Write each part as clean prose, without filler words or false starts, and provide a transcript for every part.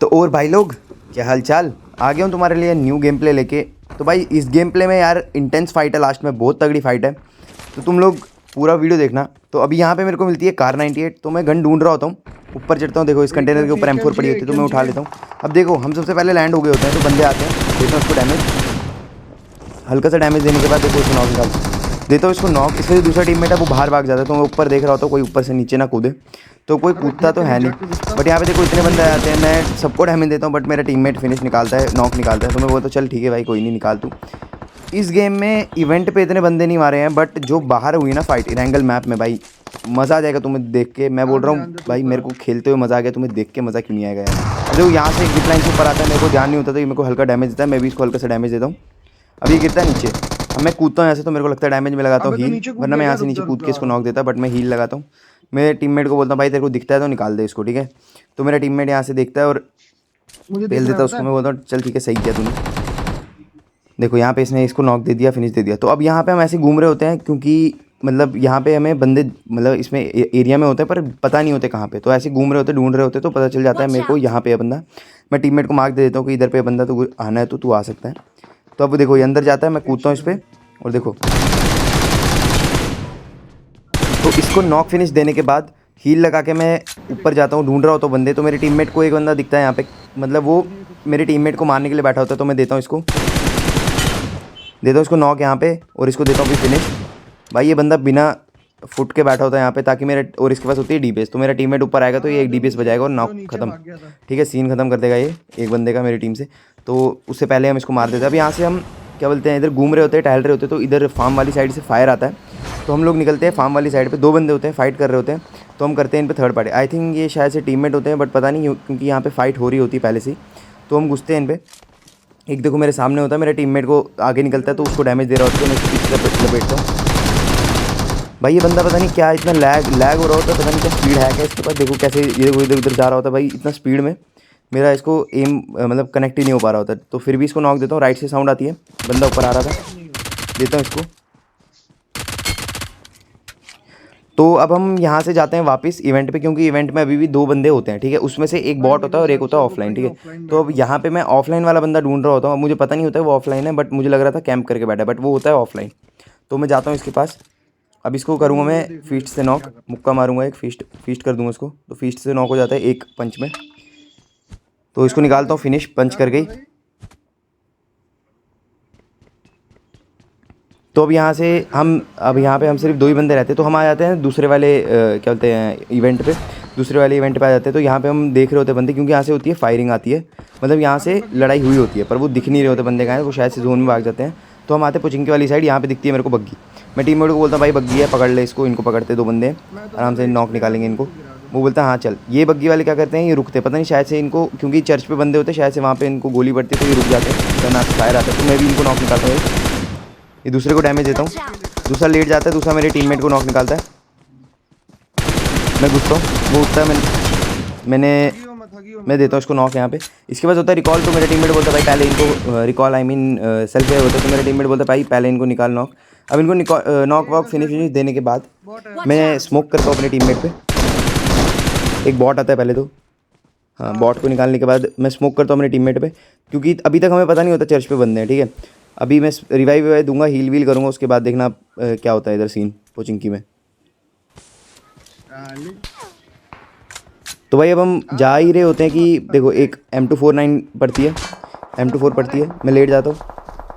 तो और भाई लोग, क्या हाल चाल। आ गया हूँ तुम्हारे लिए न्यू गेम प्ले लेके। तो भाई इस गेम प्ले में यार इंटेंस फाइट है, लास्ट में बहुत तगड़ी फाइट है, तो तुम लोग पूरा वीडियो देखना। तो अभी यहाँ पे मेरे को मिलती है कार 98, तो मैं गन ढूंढ रहा होता हूँ। ऊपर चढ़ता हूँ, देखो इस कंटेनर के ऊपर M4 पड़ी होती है, तो मैं उठा लेता हूँ। अब देखो हम सबसे पहले लैंड हो गए होते हैं, तो बंदे आते हैं, देता हूँ उसको डैमेज। हल्का सा डैमेज देने के बाद देखो उसको नॉक निकाल देता हूँ, इसको नॉक। इसका जो दूसरा टीममेट है वो बाहर भाग जाता है, तो मैं ऊपर देख रहा होता हूँ कोई ऊपर से नीचे ना कूदे। तो कोई कूदता तो है नहीं, बट यहाँ पे देखो इतने बंदे आते हैं, मैं सबको डैमेज देता हूँ, बट मेरा टीममेट फिनिश निकालता है, नॉक निकालता है। तो मैं बोलता हूँ चल ठीक है भाई, कोई नहीं, निकाल तू। इस गेम में इवेंट पे इतने बंदे नहीं मारे हैं, बट जो बाहर हुई ना फाइट इरेंगल मैप में, भाई मज़ा आ जाएगा तुम्हें देख के। मैं बोल रहा हूँ भाई, मेरे को खेलते हुए मज़ा आ गया, तुम्हें देख के मज़ा क्यों नहीं आएगा यार। देखो यहाँ से एक जिप लाइन से ऊपर आता है, मेरे को ध्यान नहीं होता, तो ये मेरे को हल्का डैमेज देता है, मैं भी इसको हल्का सा डैमेज देता हूँ। अब ये गिरता है नीचे, अब मैं कूदता हूँ ऐसे, तो मेरे को लगता है डैमेज में लगाता हूँ हील, वरना मैं यहाँ से नीचे कूद के इसको नॉक देता, बट मैं हील लगाता हूँ। मेरे टीममेट को बोलता हूँ भाई तेरे को दिखता है तो निकाल दे इसको, ठीक है। तो मेरा टीममेट यहाँ से देखता है और पेल देता है उसको। मैं बोलता हूँ चल ठीक है, सही किया तूने। देखो यहाँ पे इसने इसको नॉक दे दिया, फिनिश दे दिया। तो अब यहाँ पे हम ऐसे घूम रहे होते हैं, क्योंकि मतलब यहाँ पे हमें बंदे मतलब इसमें एरिया में होते हैं, पर पता नहीं होते कहाँ पे। तो ऐसे घूम रहे होते, ढूंढ रहे होते, तो पता चल जाता है मेरे को यहाँ पे है बंदा। मैं टीममेट को मार्क दे देता हूँ कि इधर पे बंदा, तो आना है तो तू आ सकता है। तो अब देखो ये अंदर जाता है, मैं कूदता हूँ इस पर, और देखो तो इसको नॉक फिनिश देने के बाद हील लगा के मैं ऊपर जाता हूँ, ढूंढ रहा होता हूँ बंदे। तो मेरे टीममेट को एक बंदा दिखता है यहाँ पे, मतलब वो मेरे टीममेट को मारने के लिए बैठा होता है। तो मैं देता हूँ इसको नॉक यहाँ पे, और इसको देता हूँ भी फिनिश। भाई ये बंदा बिना फुट के बैठा होता है यहाँ पे, ताकि मेरे, और इसके पास होती है डीपीएस, तो मेरा टीममेट ऊपर आएगा तो ये एक डीपीएस बजाएगा और नॉक खत्म, ठीक है, सीन खत्म कर देगा ये एक बंदे का मेरी टीम से। तो उससे पहले हम इसको मार देते हैं। अब यहाँ से हम क्या बोलते हैं, इधर घूम रहे होते हैं, टहल रहे होते हैं, तो इधर फार्म वाली साइड से फायर आता है। तो हम लोग निकलते हैं फार्म वाली साइड पे, दो बंदे होते हैं फाइट कर रहे होते हैं। तो हम करते हैं इन पे थर्ड पार्टी, आई थिंक ये शायद से टीममेट होते हैं, बट पता नहीं क्योंकि यहाँ पे फाइट हो रही होती है पहले से ही। तो हम घुसते हैं इन पे। एक देखो मेरे सामने होता है, मेरा टीममेट को आगे निकलता है, तो उसको डैमेज दे रहा होता है, तो मैं उसको पीछे से लपेटता हूँ। भाई ये बंदा पता नहीं क्या इतना लैग हो रहा होता है, पता नहीं क्या स्पीड है क्या इसके पास। देखो कैसे ये इधर उधर जा रहा होता है भाई, इतना स्पीड में मेरा इसको एम मतलब कनेक्ट ही नहीं हो पा रहा होता। तो फिर भी इसको नॉक देता हूँ, राइट से साउंड आती है, बंदा ऊपर आ रहा था, देता हूँ इसको। तो अब हम यहाँ से जाते हैं वापस इवेंट पे, क्योंकि इवेंट में अभी भी दो बंदे होते हैं, ठीक है। उसमें से एक बॉट होता है और एक होता है ऑफलाइन, ठीक है। तो अब यहाँ पे मैं ऑफलाइन वाला बंदा ढूंढ रहा होता हूँ, मुझे पता नहीं होता है वो ऑफलाइन है, बट मुझे लग रहा था कैंप करके बैठा है, बट वो होता है ऑफलाइन। तो मैं जाता हूँ इसके पास। अब इसको करूँगा मैं फीस्ट से नॉक, मुक्का मारूंगा एक, फीस्ट कर दूँगा उसको। तो फीस्ट से नॉक हो जाता है एक पंच में, तो इसको निकालता हूँ, फिनिश पंच कर गई। तो अब यहाँ पे हम सिर्फ दो ही बंदे रहते हैं। तो हम आ जाते हैं दूसरे वाले क्या बोलते हैं इवेंट पे, दूसरे वाले इवेंट पे आ जाते हैं। तो यहाँ पे हम देख रहे होते हैं बंदे, क्योंकि यहाँ से होती है फायरिंग आती है, मतलब यहाँ से लड़ाई हुई होती है, पर वो दिख नहीं रहे होते बंदे कहाँ हैं, वो शायद से जोन में भाग जाते हैं। तो हम आते हैं पुचिंकी वाली साइड, यहाँ पे दिखती है मेरे को बग्गी। मैं टीममेट को बोलता हूँ भाई बग्गी है, पकड़ ले इसको, इनको पकड़ते दो बंदे आराम से नॉक निकालेंगे इनको। वो बोलता है हाँ चल। ये बग्गी वाले क्या करते हैं, ये रुकते, पता नहीं शायद से इनको, क्योंकि चर्च पे बंदे होते हैं, शायद से वहाँ पे इनको गोली पड़ती है, तो ये रुक जाते हैं, खतरनाक फायर आता है। तो मैं भी इनको नॉक निकालता हूँ, ये दूसरे को डैमेज देता हूँ, दूसरा लेट जाता है, दूसरा मेरे टीममेट को नॉक निकालता है। मैं घुसता हूँ, वो उठता है, मैं देता हूँ इसको नॉक यहाँ पे। इसके बाद होता है रिकॉल। तो मेरा टीममेट बोलता है भाई पहले इनको recall, I mean self fair होता है। तो मेरा टीममेट बोलता है भाई पहले इनको निकाल नॉक। अब इनको नॉक वॉक फिनिश देने के बाद मैं स्मोक करता हूँ अपने टीममेट पे। एक बॉट आता है पहले तो, हाँ, बॉट को निकालने के बाद मैं स्मोक करता हूँ अपने टीममेट पे, क्योंकि अभी तक हमें पता नहीं होता चर्च पे बंदे हैं, ठीक है। अभी मैं रिवाइव दूंगा, हील वील करूँगा, उसके बाद देखना क्या होता है इधर सीन पोचिंकी में। तो भाई अब हम जा ही रहे होते हैं कि देखो एक M249 पड़ती है, M24 पड़ती है, मैं लेट जाता हूँ।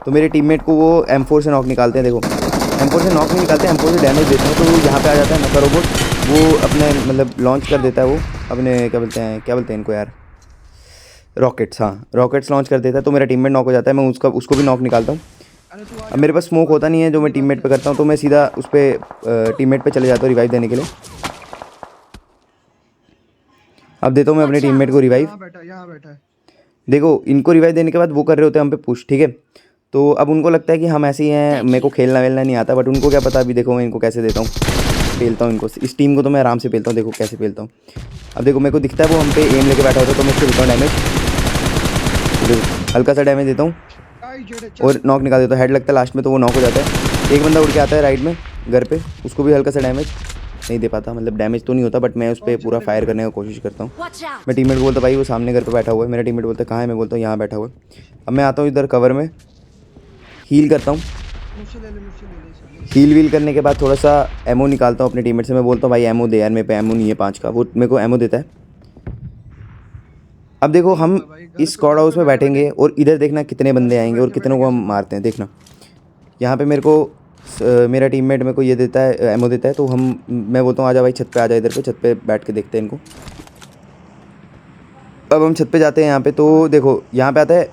तो मेरे टीममेट को वो M4 से नॉक निकालते हैं। देखो M4 से नॉक नहीं निकालते, M4 से डैमेज देते हैं। तो यहाँ पे आ जाता है नका रोबोट, वो अपने मतलब लॉन्च कर देता है, वो अपने क्या बोलते हैं इनको यार, रॉकेट्स, हाँ रॉकेट्स लॉन्च कर देता है। तो मेरा टीममेट नॉक हो जाता है, मैं उसको भी नॉक निकालता हूँ। अब मेरे पास स्मोक होता नहीं है जो मैं टीममेट पे करता हूँ, तो मैं सीधा उस पर टीममेट पे चले जाता हूँ रिवाइव देने के लिए। अब देता हूँ मैं अपने टीममेट को रिवाइव। यहाँ बैठा है। देखो इनको रिवाइव देने के बाद वो कर रहे होते हैं हम पे पुश, ठीक है। तो अब उनको लगता है कि हम ऐसे ही हैं, मेरे को खेलना वेलना नहीं आता, बट उनको क्या पता। अभी देखो मैं इनको कैसे देता हूँ, पेलता हूँ इनको, इस टीम को तो मैं आराम से पेलता हूँ, देखो कैसे पेलता हूँ। अब देखो मेरे को दिखता है वो हम पे एम लेके बैठा होता है, तो मैं इसको देता हूँ डैमेज, हल्का सा डैमेज देता हूँ और नॉक निकाल देता हूँ। हेड लगता है लास्ट में, तो वो नॉक हो जाता है। एक बंदा उड़ के आता है राइट में घर पे, उसको भी हल्का सा डैमेज, नहीं दे पाता, मतलब डैमेज तो नहीं होता, बट मैं उस पर पूरा फायर करने की कोशिश करता हूँ। Watch out! मैं टीममेट को बोलता भाई वो सामने घर पे बैठा हुआ है, मेरा टीममेट बोलता कहाँ है, मैं बोलता हूँ यहाँ बैठा हुआ है। अब मैं आता हूँ इधर कवर में, हील करता हूँ। मुझसे ले ले हील वील करने के बाद थोड़ा सा एमओ निकालता हूँ अपने टीममेट से। मैं बोलता हूँ भाई एमओ दे यार, मेरे पे एमओ नहीं है 5 का। वो मेरे को एमओ देता है। अब देखो हम इस स्क्वाड हाउस में बैठेंगे और इधर देखना कितने बंदे आएंगे और कितनों को हम मारते हैं। देखना यहाँ पे मेरे को मेरा टीममेट मेरे को ये देता है, एमओ देता है। तो मैं बोलता हूँ आजा भाई छत पे आजा, इधर पे छत पे बैठ के देखते हैं इनको। अब हम छत पे जाते हैं यहाँ पे, तो देखो यहाँ पे आता है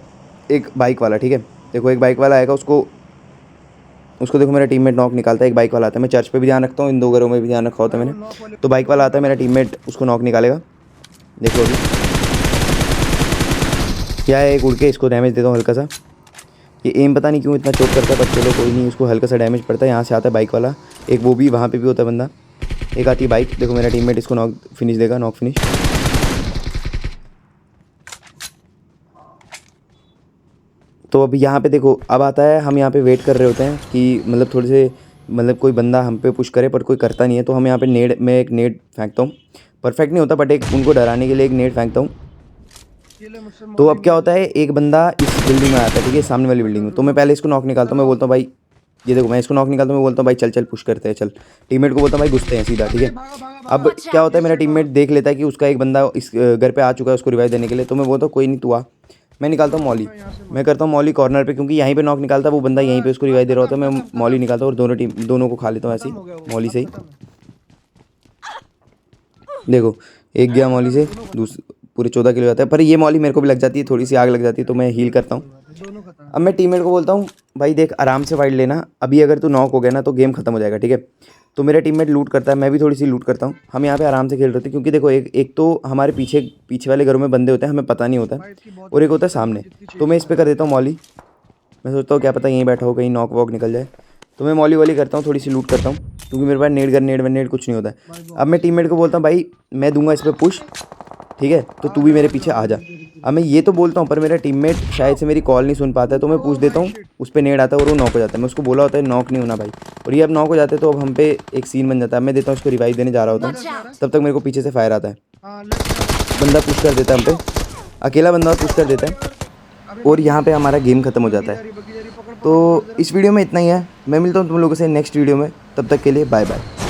एक बाइक वाला, ठीक है। देखो एक बाइक वाला आएगा, उसको देखो मेरा टीममेट नॉक निकालता है। एक बाइक वाला आता है, मैं चर्च पे भी ध्यान रखता हूँ, इन 2 घरों में भी ध्यान रखा होता है मैंने। तो बाइक वाला आता है, मेरा टीममेट उसको नॉक निकालेगा। देखो अभी क्या है, एक उड़ के इसको डैमेज देता हूँ हल्का सा। ये एम पता नहीं क्यों इतना चोक करता है, पर चलो कोई नहीं, उसको हल्का सा डैमेज पड़ता है। यहाँ से आता है बाइक वाला, एक वो भी वहाँ पे भी होता है बंदा। एक आती है बाइक, देखो मेरा टीममेट इसको नॉक फिनिश देगा, नॉक फिनिश। तो अब यहाँ पे देखो अब आता है, हम यहाँ पे वेट कर रहे होते हैं कि मतलब थोड़े से मतलब कोई बंदा हम पे पुश करे, पर कोई करता नहीं है। तो हम यहाँ पे मैं एक नेड फेंकता हूँ, परफेक्ट नहीं होता बट एक उनको डराने के लिए एक नेड फेंकता हूँ। तो अब क्या होता है, एक बंदा इस बिल्डिंग में आता है, ठीक है, सामने वाली बिल्डिंग में। तो मैं पहले इसको नॉक निकालता हूँ, मैं बोलता हूँ भाई ये देखो, मैं इसको नॉक निकालता हूँ, मैं बोलता हूँ भाई चल चल पुश करते हैं चल। टीममेट को बोलता हूँ भाई घुसते हैं सीधा, ठीक है। अब क्या होता है, मेरा टीममेट देख लेता है कि उसका एक बंदा इस घर पे आ चुका है उसको रिवाइव देने के लिए। तो मैं बोलता हूँ कोई नहीं तू आ। मैं निकालता हूँ मॉली, मैं करता हूँ मॉली कॉर्नर पे, क्योंकि यहीं पे नॉक निकालता है वो बंदा, यहीं पे उसको रिवाइव दे रहा होता है। मैं मॉली निकालता हूँ और दोनों को खा लेता हूँ ऐसे ही मॉली से ही। देखो एक गया मॉली से, पूरे 14 किलो जाता है। पर ये मॉली मेरे को भी लग जाती है, थोड़ी सी आग लग जाती है, तो मैं हील करता हूँ। अब मैं टीममेट को बोलता हूँ भाई देख आराम से फाइट लेना, अभी अगर तू नॉक हो गया ना तो गेम खत्म हो जाएगा, ठीक है। तो मेरा टीममेट लूट करता है, मैं भी थोड़ी सी लूट करता हूँ। हम यहाँ पे आराम से खेल रहे थे, क्योंकि देखो एक तो हमारे पीछे वाले घरों में बंदे होते हैं, हमें पता नहीं होता, और एक होता है सामने। तो मैं इस पर कर देता हूँ मॉली। मैं सोचता हूँ क्या पता यहीं बैठा हो, कहीं नॉक वॉक निकल जाए। तो मैं मॉली वॉली करता हूँ, थोड़ी सी लूट करता हूँ, क्योंकि मेरे पास नेड कुछ नहीं होता है। अब मैं टीममेट को बोलता हूँ भाई मैं दूंगा इस पर पुश, ठीक है, तो तू भी मेरे पीछे आ जा। अब मैं ये तो बोलता हूँ, पर मेरा टीममेट शायद से मेरी कॉल नहीं सुन पाता है। तो मैं पूछ देता हूँ, उस पर नेड आता है और वो नॉक हो जाता है। मैं उसको बोला होता है नॉक नहीं होना भाई, और ये अब नॉक हो जाते हैं। तो अब हम पे एक सीन बन जाता है। मैं देता हूँ उसको रिवाइव देने जा रहा होता हूँ, तब तक मेरे को पीछे से फायर आता है, बंदा पुश कर देता है हम पे, अकेला बंदा पुश कर देता है, और यहाँ पे हमारा गेम खत्म हो जाता है। तो इस वीडियो में इतना ही है, मैं मिलता हूँ तुम लोगों से नेक्स्ट वीडियो में, तब तक के लिए बाय बाय।